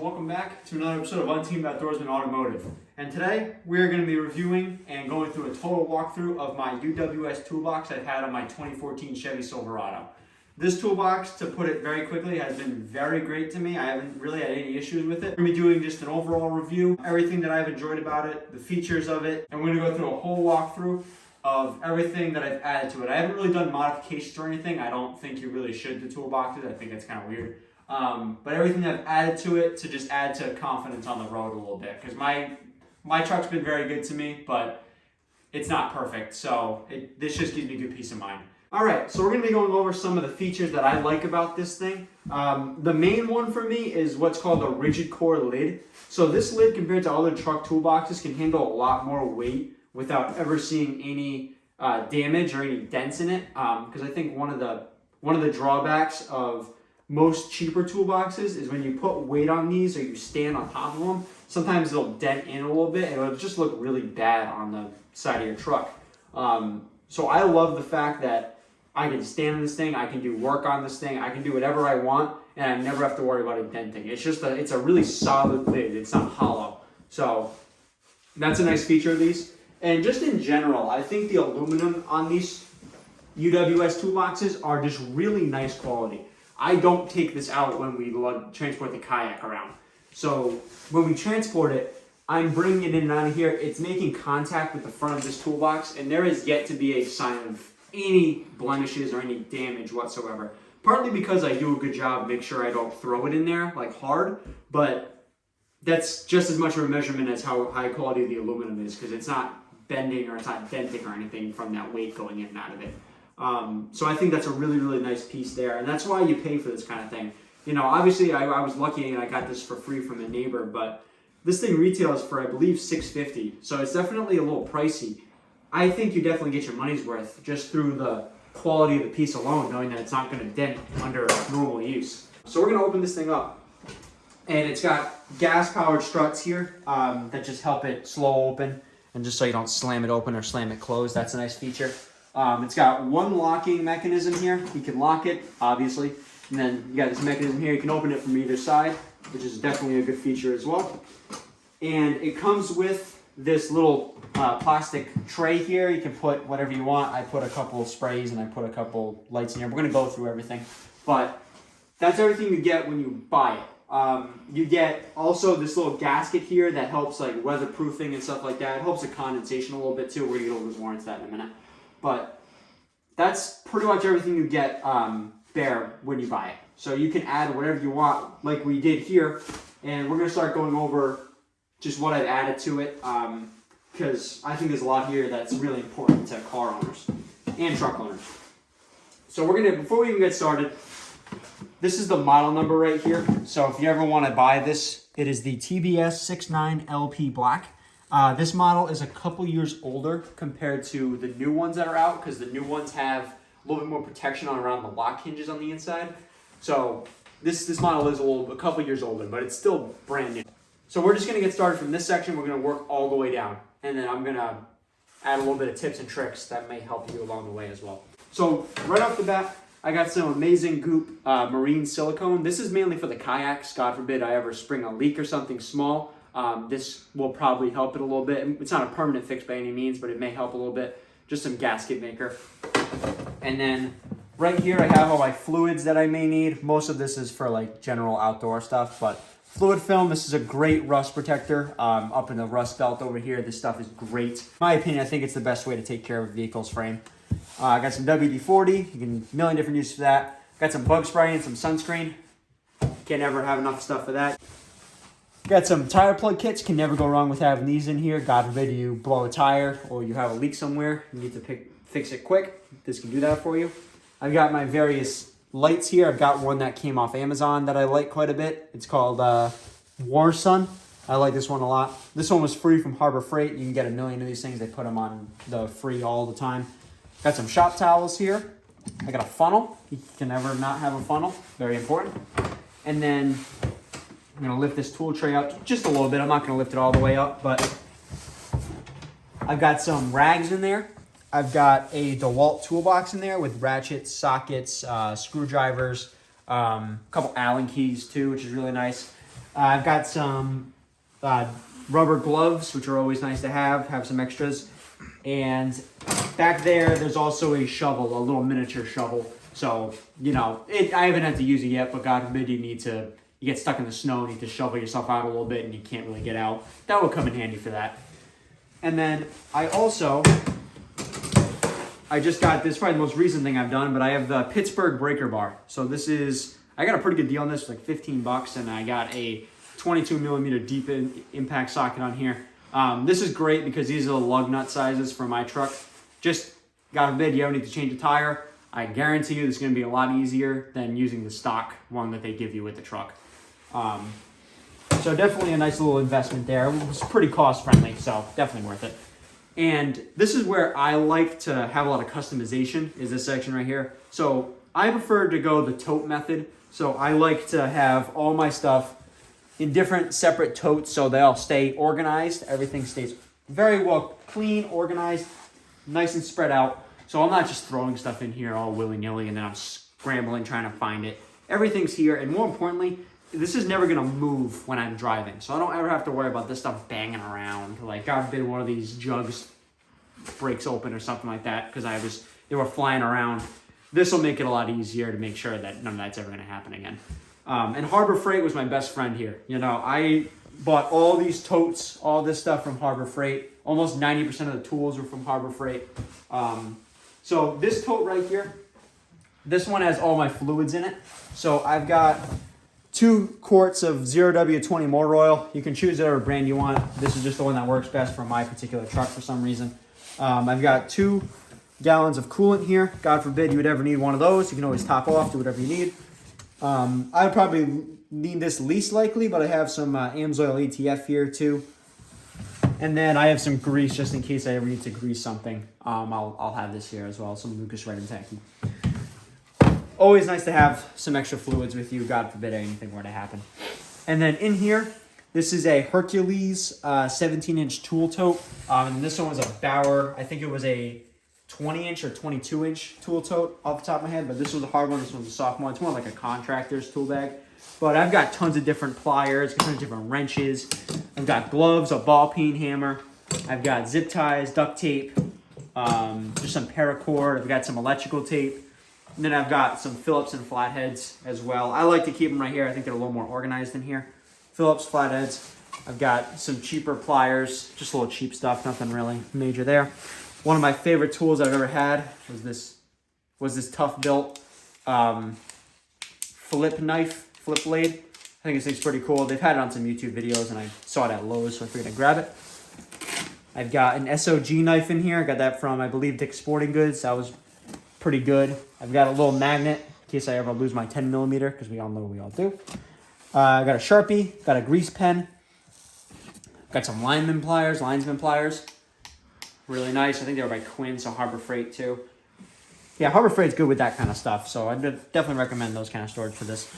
welcome back to another episode of Unteamed Outdoorsman Automotive. And today we are going to be reviewing and going through a total walkthrough of my UWS toolbox I've had on my 2014 Chevy Silverado. This toolbox, to put it very quickly, has been very great to me. I haven't really had any issues with it. We're going to be doing just an overall review, everything that I've enjoyed about it, the features of it, and we're going to go through a whole walkthrough of everything that I've added to it. I haven't really done modifications or anything. I don't think you really should do toolboxes. I think it's kind of weird. But everything I've added to it to just add to confidence on the road a little bit. Because my truck's been very good to me, but it's not perfect. So this just gives me good peace of mind. All right, so we're going to be going over some of the features that I like about this thing. The main one for me is what's called a rigid core lid. So this lid, compared to other truck toolboxes, can handle a lot more weight without ever seeing any damage or any dents in it. Because I think one of the drawbacks of most cheaper toolboxes is when you put weight on these or you stand on top of them, sometimes they'll dent in a little bit and it'll just look really bad on the side of your truck. So I love the fact that I can stand on this thing, I can do work on this thing, I can do whatever I want, and I never have to worry about it denting. It's a really solid lid, it's not hollow. So that's a nice feature of these. And just in general, I think the aluminum on these UWS toolboxes are just really nice quality. I don't take this out when we transport the kayak around. So when we transport it, I'm bringing it in and out of here. It's making contact with the front of this toolbox, and there is yet to be a sign of any blemishes or any damage whatsoever. Partly because I do a good job, make sure I don't throw it in there like hard, but that's just as much of a measurement as how high quality the aluminum is, because it's not bending or it's not denting or anything from that weight going in and out of it. So I think that's a really, really nice piece there, and that's why you pay for this kind of thing. You know, obviously I was lucky and I got this for free from a neighbor, but this thing retails for, I believe, $650, so it's definitely a little pricey. I think you definitely get your money's worth just through the quality of the piece alone, knowing that it's not going to dent under normal use. So we're going to open this thing up, and it's got gas-powered struts here that just help it slow open, and just so you don't slam it open or slam it closed. That's a nice feature. It's got one locking mechanism here. You can lock it, obviously, and then you got this mechanism here. You can open it from either side, which is definitely a good feature as well. And it comes with this little plastic tray here. You can put whatever you want. I put a couple of sprays and I put a couple lights in here. We're going to go through everything, but that's everything you get when you buy it. You get also this little gasket here that helps like weatherproofing and stuff like that. It helps the condensation a little bit too. We're going to get a little bit more into that in a minute. But that's pretty much everything you get there when you buy it. So you can add whatever you want like we did here. And we're going to start going over just what I've added to it, because I think there's a lot here that's really important to car owners and truck owners. So we're going to, before we even get started, this is the model number right here. So if you ever want to buy this, it is the TBS 69LP Black. This model is a couple years older compared to the new ones that are out, because the new ones have a little bit more protection around the lock hinges on the inside. So this model is a couple years older, but it's still brand new. So we're just going to get started from this section. We're going to work all the way down, and then I'm going to add a little bit of tips and tricks that may help you along the way as well. So right off the bat, I got some amazing Goop marine silicone. This is mainly for the kayaks. God forbid I ever spring a leak or something small. This will probably help it a little bit. It's not a permanent fix by any means, but it may help a little bit. Just some gasket maker. And then right here I have all my fluids that I may need. Most of this is for like general outdoor stuff, but fluid film, this is a great rust protector. Up in the rust belt over here, this stuff is great. In my opinion, I think it's the best way to take care of a vehicle's frame. I got some WD-40, you can, a million different uses for that. Got some bug spray and some sunscreen. Can't ever have enough stuff for that. Got some tire plug kits, can never go wrong with having these in here. God forbid you blow a tire or you have a leak somewhere, you need to fix it quick. This can do that for you. I've got my various lights here. I've got one that came off Amazon that I like quite a bit. It's called War Sun. I like this one a lot. This one was free from Harbor Freight. You can get a million of these things. They put them on the free all the time. Got some shop towels here. I got a funnel. You can never not have a funnel. Very important. And then I'm going to lift this tool tray up just a little bit. I'm not going to lift it all the way up, but I've got some rags in there. I've got a DeWalt toolbox in there with ratchets, sockets, screwdrivers, a couple Allen keys too, which is really nice. I've got some rubber gloves, which are always nice to have some extras. And back there's also a shovel, a little miniature shovel. So, you know, I haven't had to use it yet, but God forbid you get stuck in the snow, need to shovel yourself out a little bit and you can't really get out. That will come in handy for that. And then I just got this, probably the most recent thing I've done, but I have the Pittsburgh breaker bar. So I got a pretty good deal on this, like $15, and I got a 22 millimeter deep impact socket on here. This is great because these are the lug nut sizes for my truck. Just, God forbid, you ever need to change a tire, I guarantee you this is going to be a lot easier than using the stock one that they give you with the truck. So definitely a nice little investment there. It was pretty cost friendly, so definitely worth it. And this is where I like to have a lot of customization, is this section right here. So I prefer to go the tote method. So I like to have all my stuff in different separate totes so they all stay organized. Everything stays very well clean, organized, nice and spread out. So I'm not just throwing stuff in here all willy-nilly and then I'm scrambling trying to find it. Everything's here, and more importantly, this is never gonna move when I'm driving. So I don't ever have to worry about this stuff banging around. Like, God forbid one of these jugs breaks open or something like that because they were flying around. This will make it a lot easier to make sure that none of that's ever gonna happen again. And Harbor Freight was my best friend here. You know, I bought all these totes, all this stuff from Harbor Freight. Almost 90% of the tools were from Harbor Freight. So this tote right here, this one has all my fluids in it. So I've got 2 quarts of 0W20 motor oil. You can choose whatever brand you want. This is just the one that works best for my particular truck for some reason. I've got 2 gallons of coolant here. God forbid you would ever need one of those. You can always top off, do whatever you need. I'd probably need this least likely, but I have some Amsoil ATF here too. And then I have some grease just in case I ever need to grease something. I'll have this here as well, some Lucas Red and Tacky. Always nice to have some extra fluids with you, God forbid anything were to happen. And then in here, this is a Hercules 17-inch tool tote. And this one was a Bauer, I think it was a 20-inch or 22-inch tool tote off the top of my head, but this was a hard one, this one's a soft one. It's more like a contractor's tool bag. But I've got tons of different pliers, tons of different wrenches. I've got gloves, a ball peen hammer. I've got zip ties, duct tape, just some paracord. I've got some electrical tape. And then I've got some Phillips and flatheads as well. I like to keep them right here. I think they're a little more organized in here. Phillips, flatheads. I've got some cheaper pliers, just a little cheap stuff, nothing really major there. One of my favorite tools I've ever had was this tough built flip blade. I think this thing's pretty cool. They've had it on some YouTube videos and I saw it at Lowe's, so I figured I'd grab it. I've got an SOG knife in here. I got that from, I believe, Dick's Sporting Goods. That was pretty good. I've got a little magnet in case I ever lose my 10 millimeter, because we all know we all do. I got a Sharpie, got a grease pen, got some linesman pliers. Really nice. I think they were by Quinn, so Harbor Freight too. Yeah, Harbor Freight's good with that kind of stuff, so I'd definitely recommend those kind of storage for this.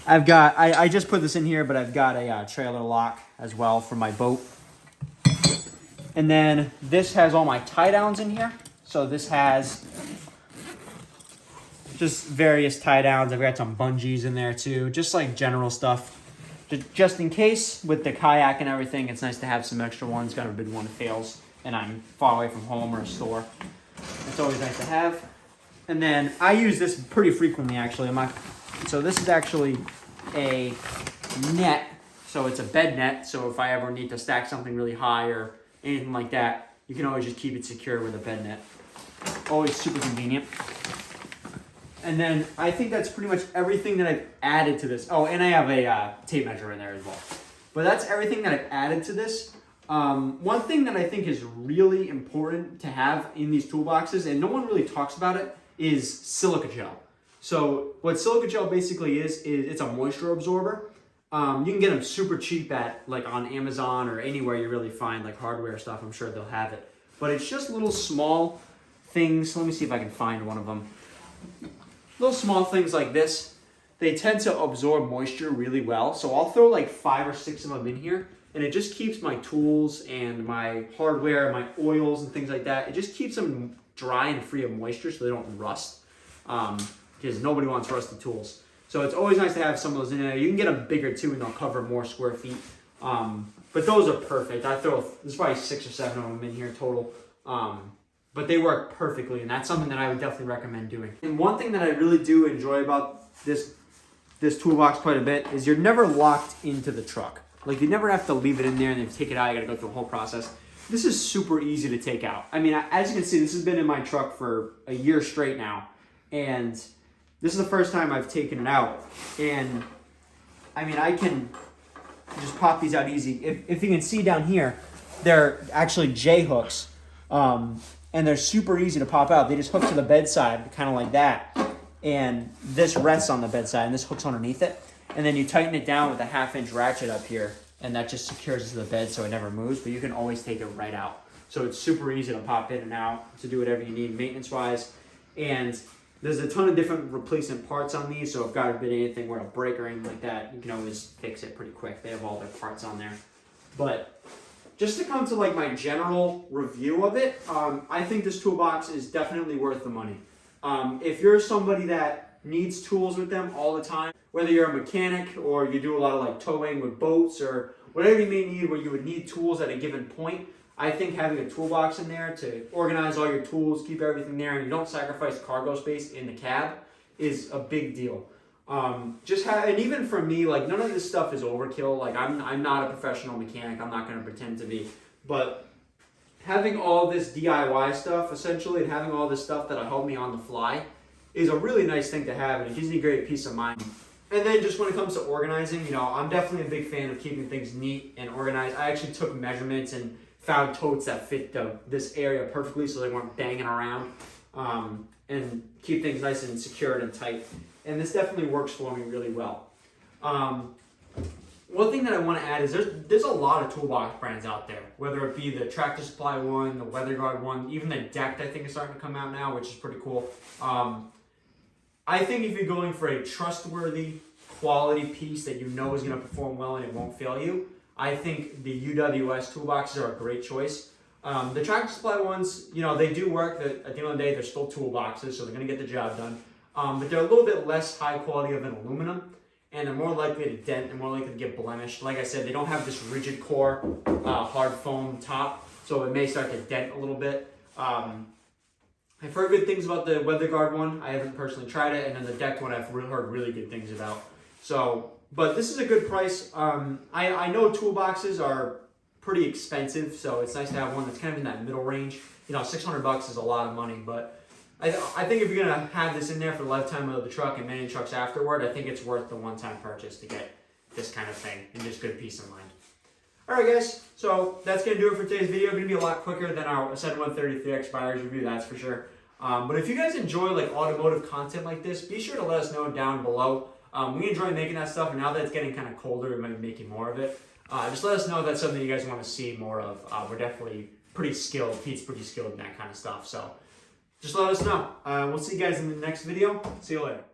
I've got, I just put this in here, but I've got a trailer lock as well for my boat. And then this has all my tie downs in here. So this has just various tie downs. I've got some bungees in there too, just like general stuff. Just in case with the kayak and everything, it's nice to have some extra ones. God forbid one fails and I'm far away from home or a store. It's always nice to have. And then I use this pretty frequently actually. So this is actually a net. So it's a bed net. So if I ever need to stack something really high or anything like that, you can always just keep it secure with a bed net. Always super convenient. And then I think that's pretty much everything that I've added to this. Oh, and I have a tape measure in there as well. But that's everything that I've added to this. One thing that I think is really important to have in these toolboxes, and no one really talks about it, is silica gel. So what silica gel basically is it's a moisture absorber. You can get them super cheap at on Amazon or anywhere you really find like hardware stuff. I'm sure they'll have it. But it's just little small things. Let me see if I can find one of them. Little small things like this. They tend to absorb moisture really well. So I'll throw like 5 or 6 of them in here, and it just keeps my tools and my hardware, my oils and things like that. It just keeps them dry and free of moisture so they don't rust. Because nobody wants rusty tools. So it's always nice to have some of those in there. You can get them bigger too, and they'll cover more square feet. But those are perfect. There's probably 6 or 7 of them in here total. But they work perfectly, and that's something that I would definitely recommend doing. And one thing that I really do enjoy about this toolbox quite a bit is you're never locked into the truck. Like, you never have to leave it in there and then take it out. You gotta go through a whole process. This is super easy to take out. I mean, as you can see, this has been in my truck for a year straight now. And this is the first time I've taken it out. And I mean, I can just pop these out easy. If you can see down here, they're actually J-hooks. And they're super easy to pop out. They just hook to the bedside, kind of like that. And this rests on the bedside, and this hooks underneath it. And then you tighten it down with a 1/2-inch ratchet up here, and that just secures it to the bed so it never moves, but you can always take it right out. So it's super easy to pop in and out to do whatever you need maintenance-wise. And there's a ton of different replacement parts on these, so if God forbid anything were to break or anything like that, you can always fix it pretty quick. They have all their parts on there. But just to come to like my general review of it, I think this toolbox is definitely worth the money. If you're somebody that needs tools with them all the time, whether you're a mechanic or you do a lot of like towing with boats or whatever you may need where you would need tools at a given point, I think having a toolbox in there to organize all your tools, keep everything there, and you don't sacrifice cargo space in the cab is a big deal. And even for me, like, none of this stuff is overkill. Like, I'm not a professional mechanic. I'm not going to pretend to be. But having all this DIY stuff, essentially, and having all this stuff that'll help me on the fly is a really nice thing to have, and it gives me great peace of mind. And then just when it comes to organizing, you know, I'm definitely a big fan of keeping things neat and organized. I actually took measurements and found totes that fit this area perfectly so they weren't banging around, and keep things nice and secured and tight. And this definitely works for me really well. One thing that I want to add is there's a lot of toolbox brands out there, whether it be the Tractor Supply one, the WeatherGuard one, even the Decked I think is starting to come out now, which is pretty cool. I think if you're going for a trustworthy quality piece that you know is going to perform well and it won't fail you, I think the UWS toolboxes are a great choice. The Tractor Supply ones, you know, they do work. At the end of the day, they're still toolboxes, so they're going to get the job done. But they're a little bit less high quality of an aluminum, and they're more likely to dent and more likely to get blemished. Like I said, they don't have this rigid core, hard foam top, so it may start to dent a little bit. I've heard good things about the WeatherGuard one. I haven't personally tried it, and then the Decked one I've heard really good things about. So, but this is a good price. I know toolboxes are pretty expensive, so it's nice to have one that's kind of in that middle range. You know, $600 is a lot of money, but I think if you're gonna have this in there for the lifetime of the truck and many trucks afterward, I think it's worth the one-time purchase to get this kind of thing and just good peace of mind. All right, guys. So that's gonna do it for today's video. Gonna be a lot quicker than our Ascend 133X buyer's review, that's for sure. But if you guys enjoy like automotive content like this, be sure to let us know down below. We enjoy making that stuff, and now that it's getting kind of colder, we might be making more of it. Just let us know if that's something you guys want to see more of. We're definitely pretty skilled. Pete's pretty skilled in that kind of stuff. So just let us know. We'll see you guys in the next video. See you later.